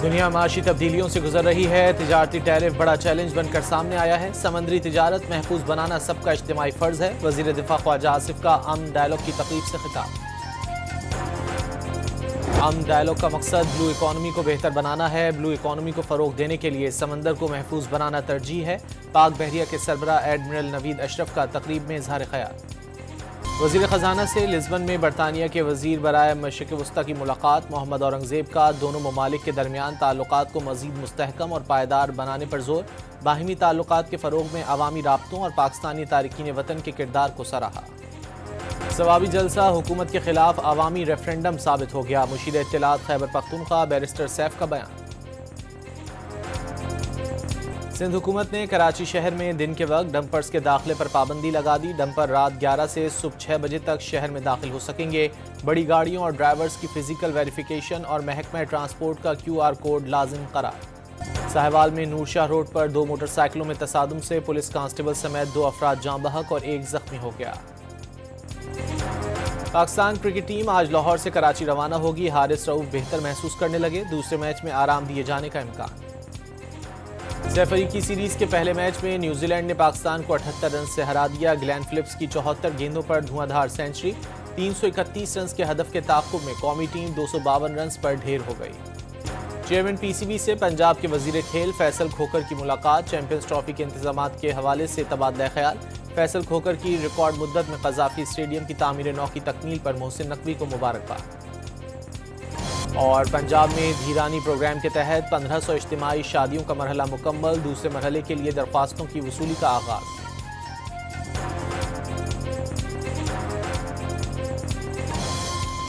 दुनिया माशी तब्दीलियों से गुजर रही है। तिजारती टैरिफ बड़ा चैलेंज बनकर सामने आया है। समुद्री तिजारत महफूज बनाना सबका इज्तिमाई फर्ज है। वजीर दिफा ख्वाजा आसिफ का अमन डायलॉग की तकरीब से खिताब। अमन डायलॉग का मकसद ब्लू इकॉनमी को बेहतर बनाना है। ब्लू इकॉनमी को फरोग देने के लिए समंदर को महफूज बनाना तरजीह है। पाक बहरिया के सरबराह एडमिरल नवीद अशरफ का तकरीब में इजहार ख्याल। वज़ीर ख़जाना से लिस्बन में बरतानिया के वज़ीर बराए मशरिक़ वस्ता की मुलाकात। मोहम्मद औरंगज़ेब का दोनों ममालिक के दरमियान ताल्लुकात को मज़ीद मुस्तहकम और पायदार बनाने पर जोर। बाहिमी ताल्लुकात के फ़रोग में अवामी राब्तों और पाकिस्तानी तारिकीन वतन के किरदार को सराहा। सवाबी जलसा हुकूमत के खिलाफ अवामी रेफरेंडम साबित हो गया। मुशीर इत्तलात खैबर पख्तूनख्वा बैरिस्टर सैफ का बयान। सिंध हुकूमत ने कराची शहर में दिन के वक्त डंपर्स के दाखिले पर पाबंदी लगा दी। डंपर रात 11 से सुबह 6 बजे तक शहर में दाखिल हो सकेंगे। बड़ी गाड़ियों और ड्राइवर्स की फिजिकल वेरिफिकेशन और महकमा ट्रांसपोर्ट का QR कोड लाजिम करार। साहिवाल में नूरशाह रोड पर 2 मोटरसाइकिलों में तसादुम से पुलिस कांस्टेबल समेत 2 अफराद जाँ बहक और 1 जख्मी हो गया। पाकिस्तान क्रिकेट टीम आज लाहौर से कराची रवाना होगी। हारिस रऊफ बेहतर महसूस करने लगे। दूसरे मैच में आराम दिए जाने का इम्कान। सैफ अली की सीरीज के पहले मैच में न्यूजीलैंड ने पाकिस्तान को 78 रन से हरा दिया। ग्लेन फिलिप्स की 74 गेंदों पर धुआंधार सेंचुरी। 331 रन के हदफ के ताक़ुब में कौमी टीम 252 रन पर ढेर हो गई। चेयरमैन PCB से पंजाब के वजीर खेल फैसल खोकर की मुलाकात। चैंपियंस ट्रॉफी के इंतजामात के हवाले से तबादला ख्याल। फैसल खोकर की रिकॉर्ड मुद्दत में कज़ाफी स्टेडियम की तामीर नौ की तकमील पर मोहसिन नकवी को मुबारकबाद। और पंजाब में धीरानी प्रोग्राम के तहत 1500 इज्तिमाई शादियों का मरहला मुकम्मल। दूसरे मरहले के लिए दरख्वास्तों की वसूली का आगाज।